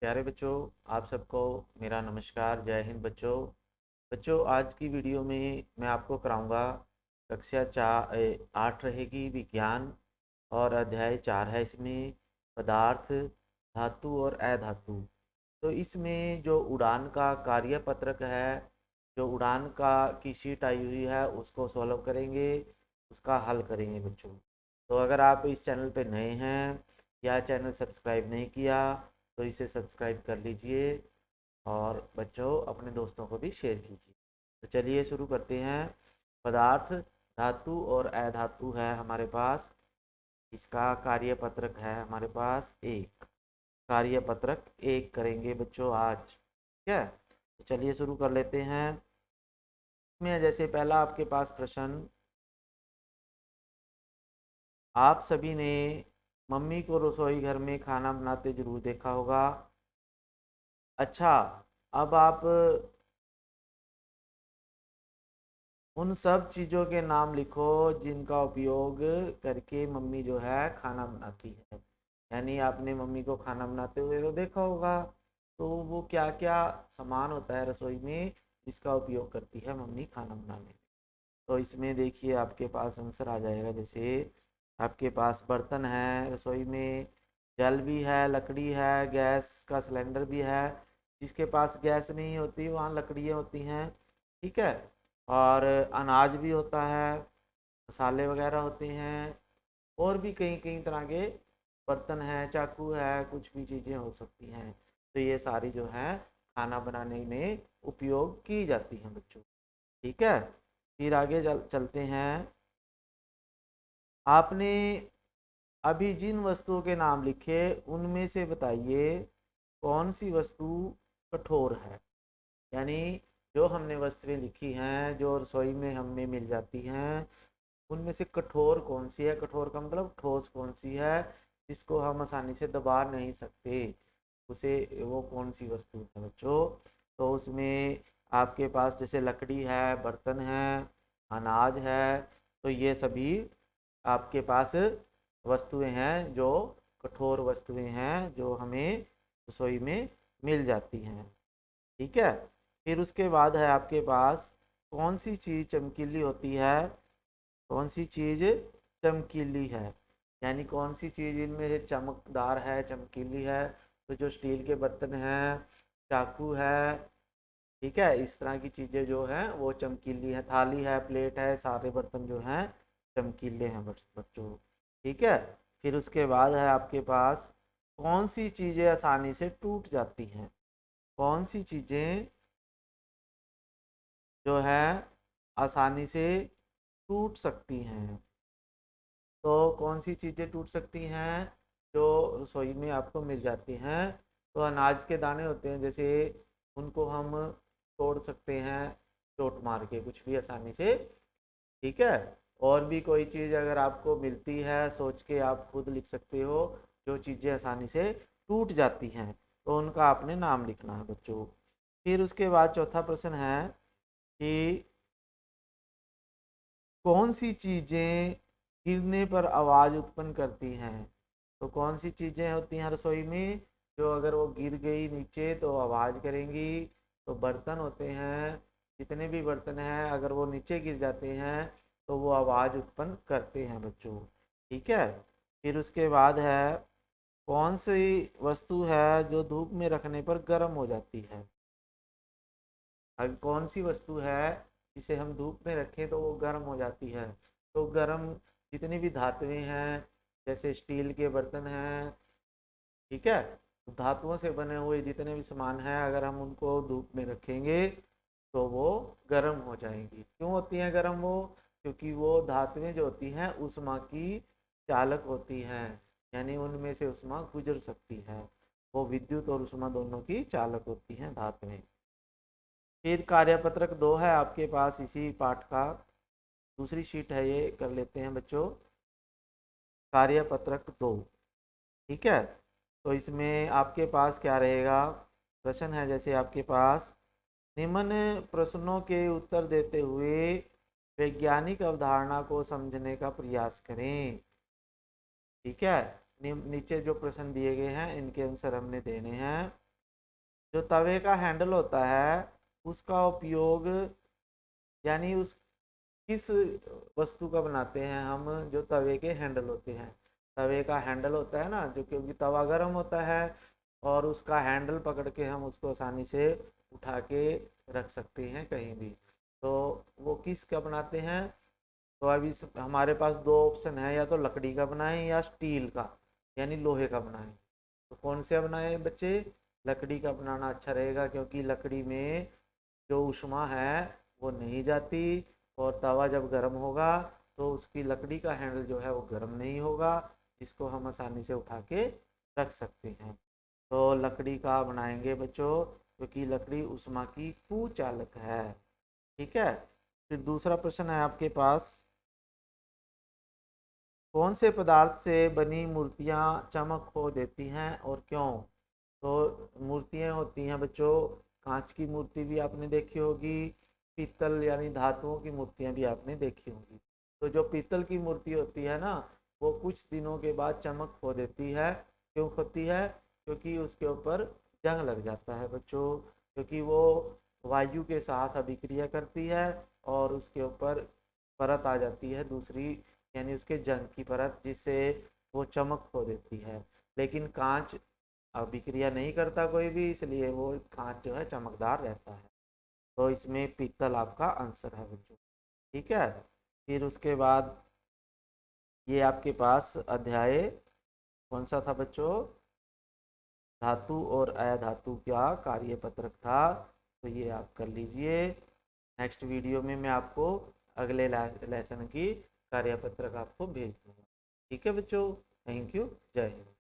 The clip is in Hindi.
प्यारे बच्चों, आप सबको मेरा नमस्कार। जय हिंद बच्चों। बच्चों, आज की वीडियो में मैं आपको कराऊंगा कक्षा 8 रहेगी विज्ञान, और अध्याय 4 है इसमें पदार्थ, धातु और अधातु। तो इसमें जो उड़ान का कार्य पत्रक है, जो उड़ान का की शीट आई हुई है, उसको सॉल्व करेंगे, उसका हल करेंगे बच्चों। तो अगर आप इस चैनल पे नए हैं या चैनल सब्सक्राइब नहीं किया तो इसे सब्सक्राइब कर लीजिए, और बच्चों अपने दोस्तों को भी शेयर कीजिए। तो चलिए शुरू करते हैं। पदार्थ, धातु और अधातु है हमारे पास। इसका कार्यपत्रक है हमारे पास एक। कार्यपत्रक एक करेंगे बच्चों आज, ठीक है। तो चलिए शुरू कर लेते हैं। इसमें जैसे पहला आपके पास प्रश्न, आप सभी ने मम्मी को रसोई घर में खाना बनाते जरूर देखा होगा। अच्छा, अब आप उन सब चीज़ों के नाम लिखो जिनका उपयोग करके मम्मी जो है खाना बनाती है। यानी आपने मम्मी को खाना बनाते हुए तो देखा होगा, तो वो क्या क्या सामान होता है रसोई में जिसका उपयोग करती है मम्मी खाना बनाने में। तो इसमें देखिए आपके पास आंसर आ जाएगा। जैसे आपके पास बर्तन है रसोई में, जल भी है, लकड़ी है, गैस का सिलेंडर भी है। जिसके पास गैस नहीं होती वहाँ लकड़ियाँ होती हैं, ठीक है। और अनाज भी होता है, मसाले वगैरह होते हैं, और भी कई कई तरह के बर्तन हैं, चाकू है, कुछ भी चीज़ें हो सकती हैं। तो ये सारी जो है खाना बनाने में उपयोग की जाती हैं बच्चों, ठीक है। फिर आगे चलते हैं। आपने अभी जिन वस्तुओं के नाम लिखे उनमें से बताइए कौन सी वस्तु कठोर है। यानी जो हमने वस्तुएं लिखी हैं जो रसोई में हमें मिल जाती हैं, उनमें से कठोर कौन सी है। कठोर का मतलब ठोस कौन सी है जिसको हम आसानी से दबा नहीं सकते, उसे वो कौन सी वस्तु है बच्चों। तो उसमें आपके पास जैसे लकड़ी है, बर्तन है, अनाज है, तो ये सभी आपके पास वस्तुएं हैं जो कठोर वस्तुएं हैं जो हमें रसोई में मिल जाती हैं, ठीक है। फिर उसके बाद है आपके पास कौन सी चीज़ चमकीली होती है। कौन सी चीज़ चमकीली है, यानी कौन सी चीज़ इनमें से चमकदार है, चमकीली है। तो जो स्टील के बर्तन हैं, चाकू है, ठीक है, इस तरह की चीज़ें जो हैं वो चमकीली है। थाली है, प्लेट है, सारे बर्तन जो हैं चमकीले हैं बच्चों, ठीक है। फिर उसके बाद है आपके पास कौन सी चीज़ें आसानी से टूट जाती हैं। कौन सी चीज़ें जो है आसानी से टूट सकती हैं। तो कौन सी चीज़ें टूट सकती हैं जो रसोई में आपको मिल जाती हैं। तो अनाज के दाने होते हैं, जैसे उनको हम तोड़ सकते हैं चोट मार के कुछ भी आसानी से, ठीक है। और भी कोई चीज़ अगर आपको मिलती है, सोच के आप खुद लिख सकते हो जो चीज़ें आसानी से टूट जाती हैं, तो उनका आपने नाम लिखना है बच्चों। फिर उसके बाद चौथा प्रश्न है कि कौन सी चीज़ें गिरने पर आवाज़ उत्पन्न करती हैं। तो कौन सी चीज़ें होती हैं रसोई में जो अगर वो गिर गई नीचे तो आवाज़ करेंगी। तो बर्तन होते हैं, जितने भी बर्तन हैं अगर वो नीचे गिर जाते हैं तो वो आवाज़ उत्पन्न करते हैं बच्चों, ठीक है। फिर उसके बाद है कौन सी वस्तु है जो धूप में रखने पर गर्म हो जाती है। अगर कौन सी वस्तु है जिसे हम धूप में रखें तो वो गर्म हो जाती है। तो गर्म जितनी भी धातुएं हैं, जैसे स्टील के बर्तन हैं, ठीक है, धातुओं से बने हुए जितने भी सामान हैं अगर हम उनको धूप में रखेंगे तो वो गर्म हो जाएंगी। क्यों होती हैं गर्म वो? क्योंकि वो धातुएं जो होती हैं उष्मा की चालक होती हैं, यानी उनमें से उष्मा गुजर सकती है। वो विद्युत और उष्मा दोनों की चालक होती हैं धातुएं। फिर कार्यपत्रक 2 है आपके पास इसी पाठ का, दूसरी शीट है ये, कर लेते हैं बच्चों। कार्यपत्रक 2, ठीक है। तो इसमें आपके पास क्या रहेगा, प्रश्न है जैसे आपके पास निम्न प्रश्नों के उत्तर देते हुए वैज्ञानिक अवधारणा को समझने का प्रयास करें, ठीक है। नीचे जो प्रश्न दिए गए हैं इनके आंसर हमने देने हैं। जो तवे का हैंडल होता है उसका उपयोग, यानी उस किस वस्तु का बनाते हैं हम, जो तवे के हैंडल होते हैं। तवे का हैंडल होता है ना, जो क्योंकि तवा गर्म होता है और उसका हैंडल पकड़ के हम उसको आसानी से उठा के रख सकते हैं कहीं भी। तो वो किस का बनाते हैं? तो अभी हमारे पास दो ऑप्शन है, या तो लकड़ी का बनाएं या स्टील का यानी लोहे का बनाएं। तो कौन से बनाएं बच्चे? लकड़ी का बनाना अच्छा रहेगा, क्योंकि लकड़ी में जो ऊष्मा है वो नहीं जाती, और तवा जब गर्म होगा तो उसकी लकड़ी का हैंडल जो है वो गर्म नहीं होगा, जिसको हम आसानी से उठा के रख सकते हैं। तो लकड़ी का बनाएंगे बच्चों, क्योंकि लकड़ी ऊष्मा की कुचालक है। ठीक है। फिर दूसरा प्रश्न है आपके पास, कौन से पदार्थ से बनी मूर्तियां चमक खो देती हैं और क्यों? तो मूर्तियां होती हैं बच्चों, कांच की मूर्ति भी आपने देखी होगी, पीतल यानी धातुओं की मूर्तियां भी आपने देखी होंगी। तो जो पीतल की मूर्ति होती है ना, वो कुछ दिनों के बाद चमक खो देती है। क्यों खोती है? क्योंकि उसके ऊपर जंग लग जाता है बच्चों, क्योंकि वो वायु के साथ अभिक्रिया करती है और उसके ऊपर परत आ जाती है दूसरी, यानी उसके जंग की परत, जिससे वो चमक खो देती है। लेकिन कांच अभिक्रिया नहीं करता कोई भी, इसलिए वो कांच जो है चमकदार रहता है। तो इसमें पीतल आपका आंसर है बच्चों। ठीक है। फिर उसके बाद ये आपके पास अध्याय कौन सा था बच्चों? धातु और अधातु का कार्य पत्रक था। तो ये आप कर लीजिए। नेक्स्ट वीडियो में मैं आपको अगले लेसन की कार्यपत्रक आपको भेज दूंगा। ठीक है बच्चों, थैंक यू, जय हिंद।